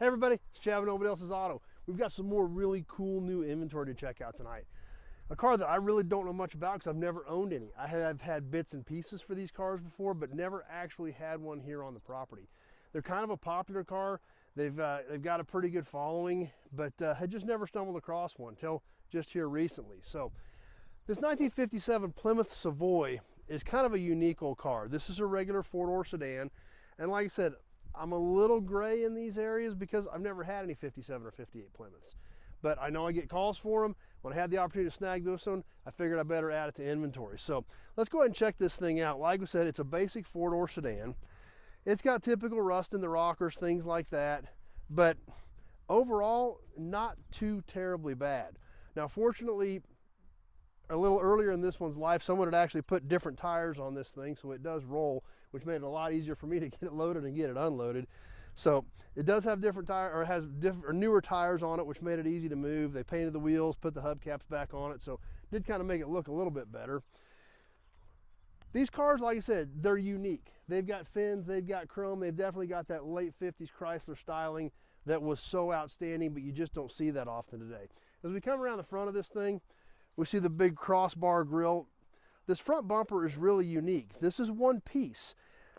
Hey everybody, it's Chad with Nobody Else's Auto. We've got some more really cool new inventory to check out tonight. A car that I really don't know much about because I've never owned any. I have had bits and pieces for these cars before, but never actually had one here on the property. They're kind of a popular car. They've got a pretty good following, but had just never stumbled across one until just here recently. So this 1957 Plymouth Savoy is kind of a unique old car. This is a regular four-door sedan, and like I said, I'm a little gray in these areas because I've never had any 57 or 58 Plymouths. But I know I get calls for them. When I had the opportunity to snag this one, I figured I better add it to inventory. So let's go ahead and check this thing out. Like I said, it's a basic four-door sedan. It's got typical rust in the rockers, things like that. But overall, not too terribly bad. Now, fortunately, a little earlier in this one's life, someone had actually put different tires on this thing, so it does roll, which made it a lot easier for me to get it loaded and get it unloaded. So it does have different tires, or has different or newer tires on it, which made it easy to move. They painted the wheels, put the hubcaps back on it, so it did kind of make it look a little bit better. These cars, like I said, they're unique. They've got fins, they've got chrome, they've definitely got that late 50s Chrysler styling that was so outstanding, but you just don't see that often today. As we come around the front of this thing, we see the big crossbar grille. This front bumper is really unique. This is one piece.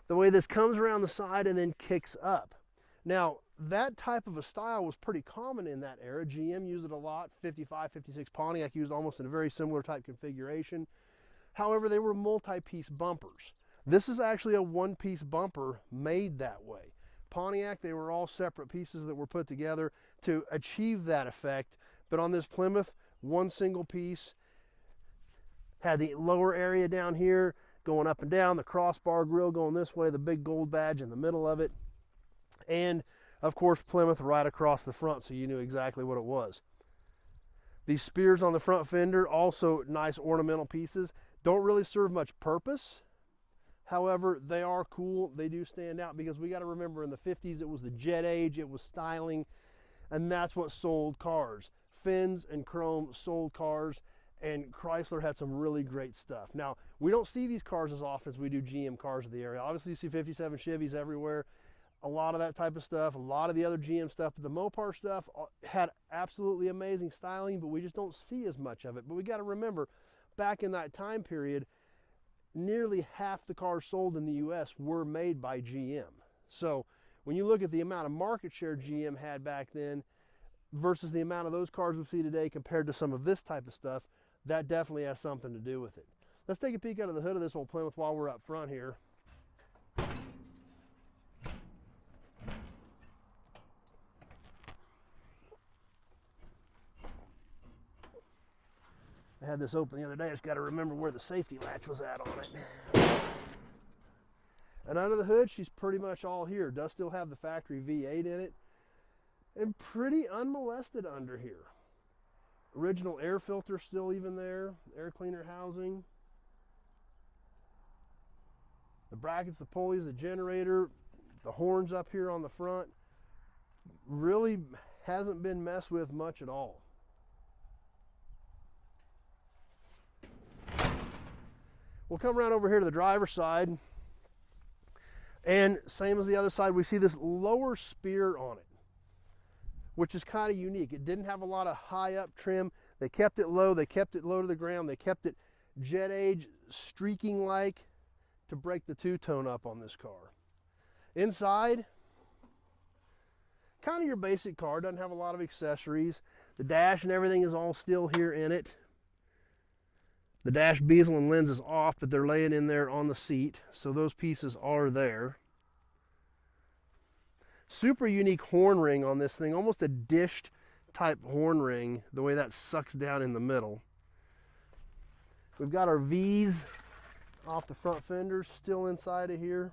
The way this comes around the side and then kicks up. Now, that type of a style was pretty common in that era. GM used it a lot. 55, 56 Pontiac used almost in a very similar type configuration. However, they were multi-piece bumpers. This is actually a one-piece bumper made that way. Pontiac, they were all separate pieces that were put together to achieve that effect. But on this Plymouth, one single piece. Had the lower area down here going up and down, the crossbar grille going this way, the big gold badge in the middle of it, and of course Plymouth right across the front, so you knew exactly what it was. These spears on the front fender, also nice ornamental pieces. Don't really serve much purpose. However, they are cool. They do stand out because we got to remember in the 50s it was the jet age, it was styling, and that's what sold cars. Fins and chrome sold cars, and Chrysler had some really great stuff. Now, we don't see these cars as often as we do GM cars in the area. Obviously, you see 57 Chevys everywhere, a lot of that type of stuff, a lot of the other GM stuff, but the Mopar stuff had absolutely amazing styling, but we just don't see as much of it. But we got to remember, back in that time period, nearly half the cars sold in the US were made by GM. So when you look at the amount of market share GM had back then versus the amount of those cars we see today compared to some of this type of stuff, that definitely has something to do with it. Let's take a peek out of the hood of this old Plymouth while we're up front here. I had this open the other day. I just got to remember where the safety latch was at on it. And under the hood, she's pretty much all here. Does still have the factory V8 in it. And pretty unmolested under here. Original air filter still even there. Air cleaner housing. The brackets, the pulleys, the generator, the horns up here on the front. Really hasn't been messed with much at all. We'll come around over here to the driver's side. And same as the other side, we see this lower spear on it, which is kind of unique. It didn't have a lot of high up trim. They kept it low. They kept it low to the ground. They kept it jet age streaking like to break the two-tone up on this car. Inside, kind of your basic car. Doesn't have a lot of accessories. The dash and everything is all still here in it. The dash bezel and lens is off, but they're laying in there on the seat, so those pieces are there. Super unique horn ring on this thing, almost a dished type horn ring, the way that sucks down in the middle. We've got our V's off the front fenders still inside of here.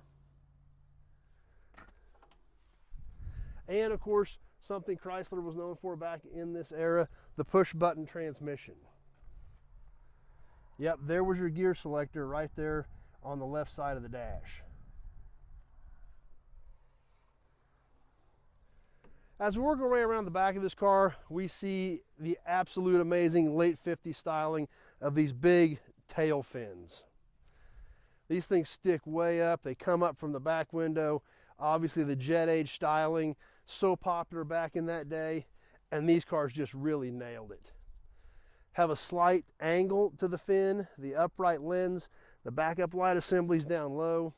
And of course, something Chrysler was known for back in this era, the push button transmission. Yep, there was your gear selector right there on the left side of the dash. As we work our way around the back of this car, we see the absolute amazing late 50s styling of these big tail fins. These things stick way up. They come up from the back window. Obviously the jet age styling, So popular back in that day, and these cars just really nailed it. Have a slight angle to the fin, the upright lens, the backup light assembly's down low,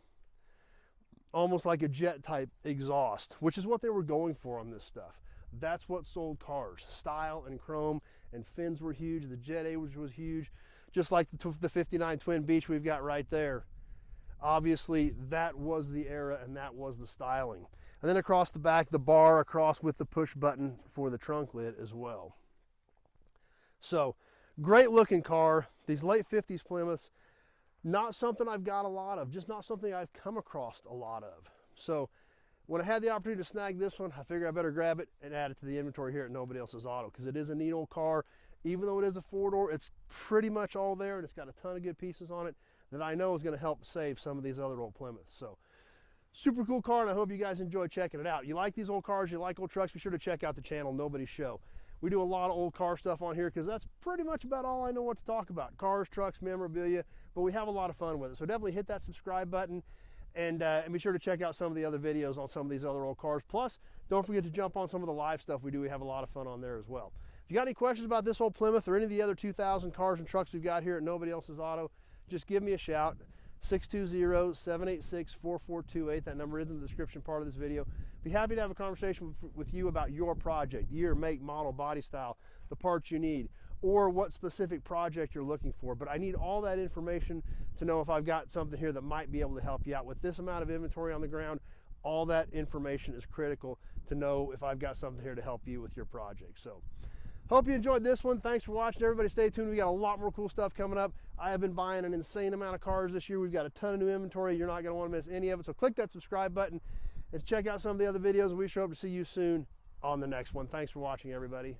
almost like a jet type exhaust, which is what they were going for on this stuff. That's what sold cars. Style and chrome, and fins were huge. The Jet A was huge, just like the 59 Twin Beach we've got right there. Obviously, that was the era and that was the styling. And then across the back, the bar across with the push button for the trunk lid as well. So, great looking car. These late 50s Plymouths, not something I've got a lot of, just not something I've come across a lot of. So, when I had the opportunity to snag this one, I figured I better grab it and add it to the inventory here at Nobody Else's Auto, because it is a neat old car. Even though it is a four-door, it's pretty much all there, and it's got a ton of good pieces on it that I know is going to help save some of these other old Plymouths. So, super cool car, and I hope you guys enjoy checking it out. You like these old cars, you like old trucks, be sure to check out the channel, Nobody's Show. We do a lot of old car stuff on here because that's pretty much about all I know what to talk about. Cars, trucks, memorabilia, but we have a lot of fun with it. So definitely hit that subscribe button, and be sure to check out some of the other videos on some of these other old cars. Plus, don't forget to jump on some of the live stuff we do. We have a lot of fun on there as well. If you got any questions about this old Plymouth or any of the other 2000 cars and trucks we've got here at Nobody Else's Auto, just give me a shout. 620-786-4428. That number is in the description part of this video. Be happy to have a conversation with you about your project, year, make, model, body style, the parts you need, or what specific project you're looking for. But I need all that information to know if I've got something here that might be able to help you out. With this amount of inventory on the ground, all that information is critical to know if I've got something here to help you with your project. So, hope you enjoyed this one. Thanks for watching. Everybody stay tuned. We got a lot more cool stuff coming up. I have been buying an insane amount of cars this year. We've got a ton of new inventory. You're not going to want to miss any of it. So click that subscribe button and check out some of the other videos. We show up to see you soon on the next one. Thanks for watching, everybody.